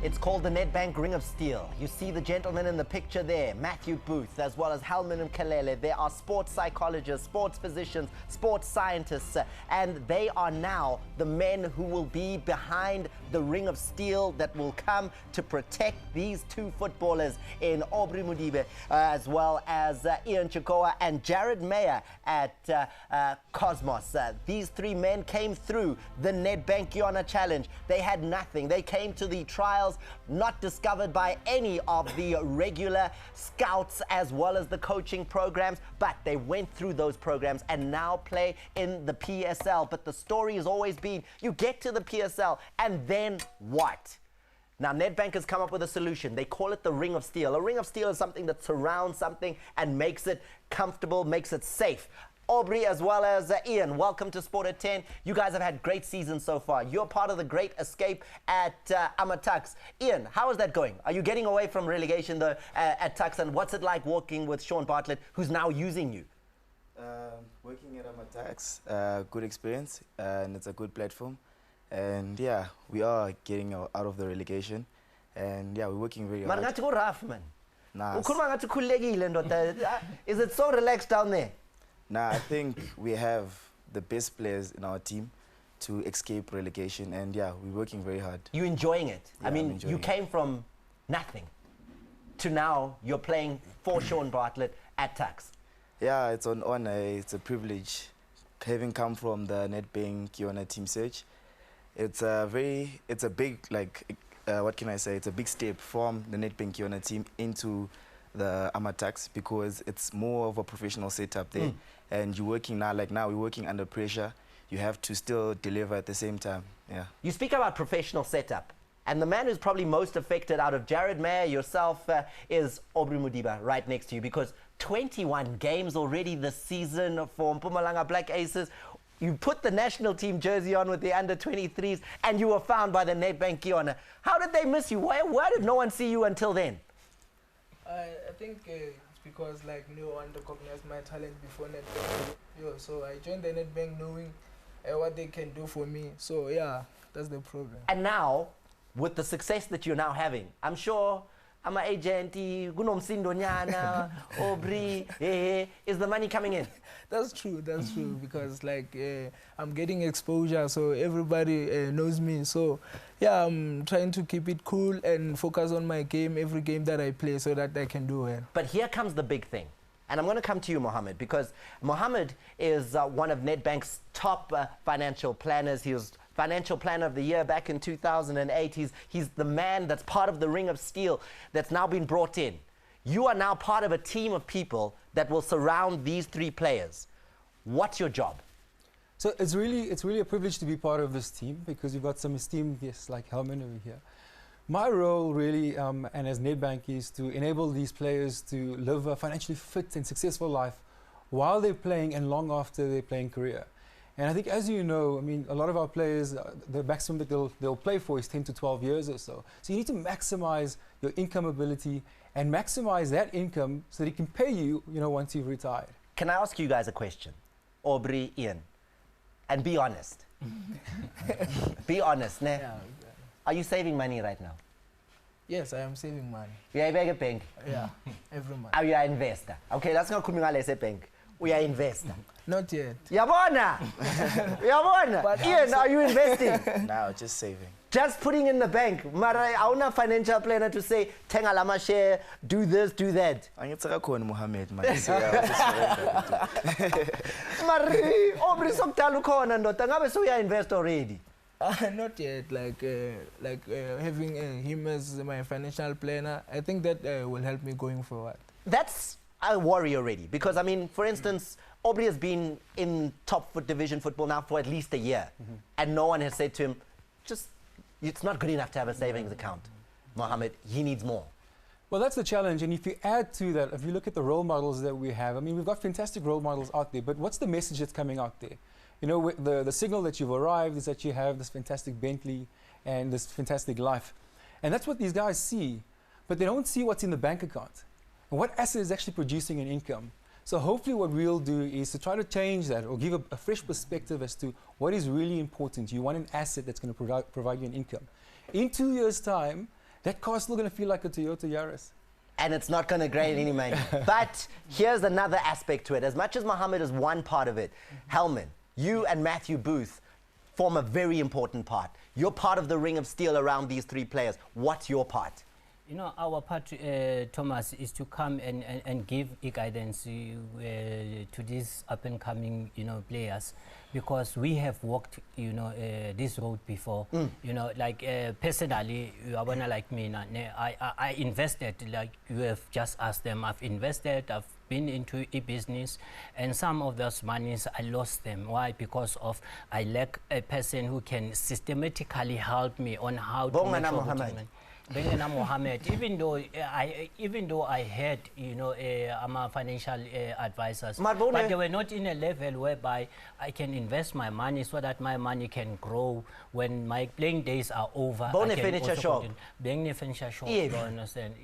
It's called the Nedbank Ring of Steel. You see the gentleman in the picture there, Matthew Booth, as well as Helman Mkhalele. There are sports psychologists, sports physicians, sports scientists, and they are now the men who will be behind the Ring of Steel that will come to protect these two footballers in Aubrey Modiba, as well as Ian Chikohwa and Jared Mayer at Cosmos. These three men came through the Nedbank Challenge. They had nothing. They came to the trials not discovered by any of the regular scouts as well as the coaching programs, but they went through those programs and now play in the PSL. But the story has always been, you get to the PSL and then what? Now, Nedbank has come up with a solution. They call it the Ring of Steel. A Ring of Steel is something that surrounds something and makes it comfortable, makes it safe. Aubrey as well as Ian, welcome to Sport at 10. You guys have had great seasons so far. You're part of the great escape at Tuks. Ian, how is that going? Are you getting away from relegation though at Tuks, and what's it like working with Sean Bartlett, who's now using you? Working at Tuks, good experience, and it's a good platform. And yeah, we are getting out of the relegation, and yeah, we're working very hard. Man, rough, man. Nah, is it so relaxed down there? Nah, I think we have the best players in our team to escape relegation, and yeah, we're working very hard. You enjoying it? Yeah, I mean, you came from nothing to now you're playing for Sean Bartlett at Tuks. Yeah, it's an honor, it's a privilege. Having come from the Nedbank team search, it's a big, like, what can I say? It's a big step from the Nedbank team into the Tuks, because it's more of a professional setup there. And you're working now, like now we're working under pressure. You have to still deliver at the same time. Yeah. You speak about professional setup, and the man who's probably most affected out of Jared Mayer, yourself, is Aubrey Modiba right next to you, because 21 games already this season for Mpumalanga Black Aces. You put the national team jersey on with the under-23s, and you were found by the Nedbank Kiona. How did they miss you? Why did no one see you until then? I think it's because like no one recognized my talent before Nedbank. So I joined the Nedbank knowing what they can do for me. So yeah, that's the problem. And now, with the success that you're now having, I'm sure I'm an agent, Aubrey, is the money coming in? That's true, because like I'm getting exposure, so everybody knows me. So yeah, I'm trying to keep it cool and focus on my game, every game that I play, so that I can do well. But here comes the big thing. And I'm going to come to you, Mohammed, because Mohammed is one of Nedbank's top financial planners. He was Financial Planner of the Year back in 2008. He's the man that's part of the Ring of Steel that's now been brought in. You are now part of a team of people that will surround these three players. What's your job? So it's really a privilege to be part of this team, because you've got some esteemed guests like Helman over here. My role really, and as Nedbank, is to enable these players to live a financially fit and successful life while they're playing and long after their playing career. And I think, as you know, I mean, a lot of our players, the maximum that they'll play for is 10 to 12 years or so. So you need to maximize your income ability and maximize that income so that it can pay you, once you've retired. Can I ask you guys a question? Aubrey, Ian, and be honest. Be honest, ne? Yeah. Are you saving money right now? Yes, I am saving money. You are a bank? Yeah, every month. Are you an investor? Okay, that's not coming out as a bank. We are investor. Not yet. Yabona! Yabona! Ian, are you investing? No, just saving. Just putting in the bank. Mara, I want a financial planner to say, tenga lama share, do this, do that. I get to go Mohammed, man. Mari, Aubrey Soktalu Kona, no, tangabe so you invest already. Not yet. Like having him as my financial planner, I think that will help me going forward. That's a worry already, because I mean, for instance, Aubrey has been in top division football now for at least a year, and no one has said to him, it's not good enough to have a savings account. Mohammed, he needs more. Well, that's the challenge, and if you add to that, if you look at the role models that we have, I mean, we've got fantastic role models out there, but what's the message that's coming out there? The signal that you've arrived is that you have this fantastic Bentley and this fantastic life. And that's what these guys see, but they don't see what's in the bank account and what asset is actually producing an income. So hopefully what we'll do is to try to change that, or give a fresh perspective as to what is really important. You want an asset that's going to provide you an income. In 2 years' time, that car's still going to feel like a Toyota Yaris. And it's not going to grade any money. But here's another aspect to it. As much as Mohammed is one part of it, Helman, you and Matthew Booth form a very important part. You're part of the ring of steel around these three players. What's your part? You know, our part, Thomas, is to come and give guidance to these up-and-coming, players, because we have walked, this road before. You know, like personally, I wanna like me. I invested, like you have just asked them. I've invested. I've been into business, and some of those monies I lost them. Why? Because of I lack a person who can systematically help me on how to make sure Mohammed. Mohammed, even though I had, I'm a financial advisors, but they were not in a level whereby I can invest my money so that my money can grow when my playing days are over. Furniture shop. Being the furniture shop, you understand?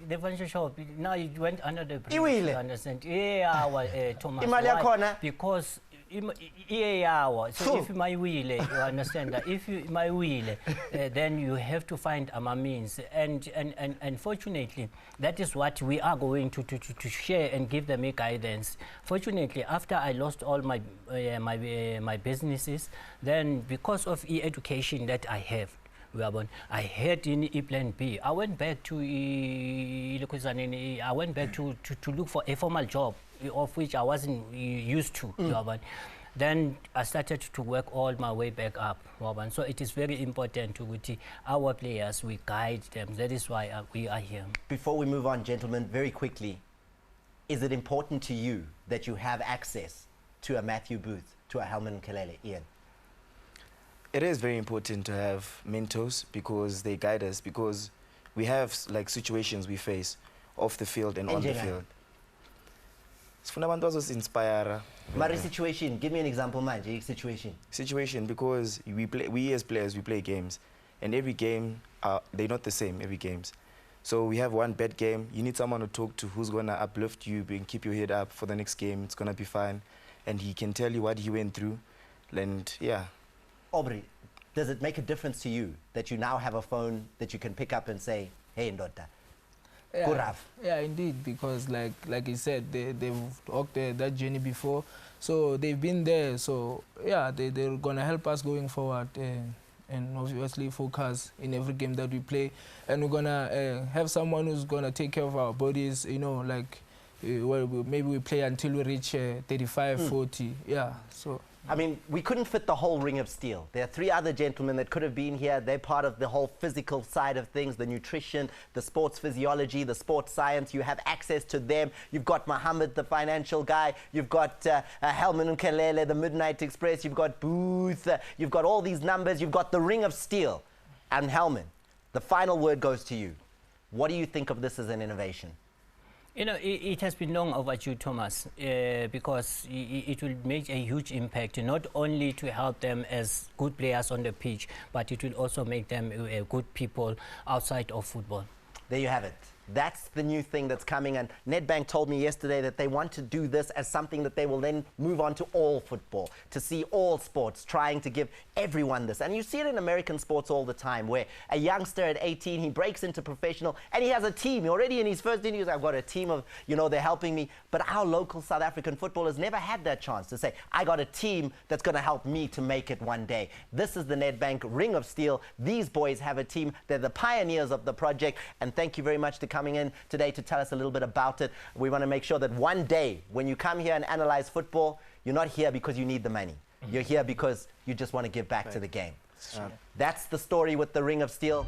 The furniture shop, now it went under the bridge, you understand? Yeah, Thomas. Why? Because so if my will, you understand that if you my will, then you have to find a means, and fortunately that is what we are going to share and give them a guidance. Fortunately, after I lost all my my businesses, then because of education that I have, I had in plan B. I went back to look for a formal job, of which I wasn't used to. Then I started to work all my way back up. So it is very important to our players, we guide them. That is why we are here. Before we move on, gentlemen, very quickly, is it important to you that you have access to a Matthew Booth, to a Helman Mkhalele? Ian? It is very important to have mentors because they guide us, because we have like situations we face off the field and on the field. Inspire. Mari situation, give me an example, man. Situation, because we as players, we play games, and every game, they're not the same, every games. So we have one bad game, you need someone to talk to who's going to uplift you and keep your head up for the next game. It's going to be fine. And he can tell you what he went through. And yeah. Aubrey, does it make a difference to you that you now have a phone that you can pick up and say, hey, Ndota? Yeah, indeed, because like you said, they've walked that journey before, so they've been there. So yeah, they're gonna help us going forward, and obviously focus in every game that we play. And we're gonna have someone who's gonna take care of our bodies. Like maybe we play until we reach 35, 40. Yeah, so. I mean, we couldn't fit the whole ring of steel. There are three other gentlemen that could have been here. They're part of the whole physical side of things, the nutrition, the sports physiology, the sports science. You have access to them. You've got Mohammed, the financial guy. You've got Helman Mkhalele, the Midnight Express. You've got Booth. You've got all these numbers. You've got the ring of steel. And Helman, the final word goes to you. What do you think of this as an innovation? It has been long overdue, Thomas, because it will make a huge impact, not only to help them as good players on the pitch, but it will also make them good people outside of football. There you have it. That's the new thing that's coming, and Nedbank told me yesterday that they want to do this as something that they will then move on to all football, to see all sports, trying to give everyone this. And you see it in American sports all the time, where a youngster at 18, he breaks into professional, and he has a team. Already in his first innings, I've got a team of, they're helping me. But our local South African footballers never had that chance to say, I got a team that's going to help me to make it one day. This is the Nedbank Ring of Steel. These boys have a team. They're the pioneers of the project, and thank you very much to coming in today to tell us a little bit about it. We want to make sure that one day when you come here and analyze football, you're not here because you need the money. You're here because you just want to give back to the game. That's the story with the Ring of Steel.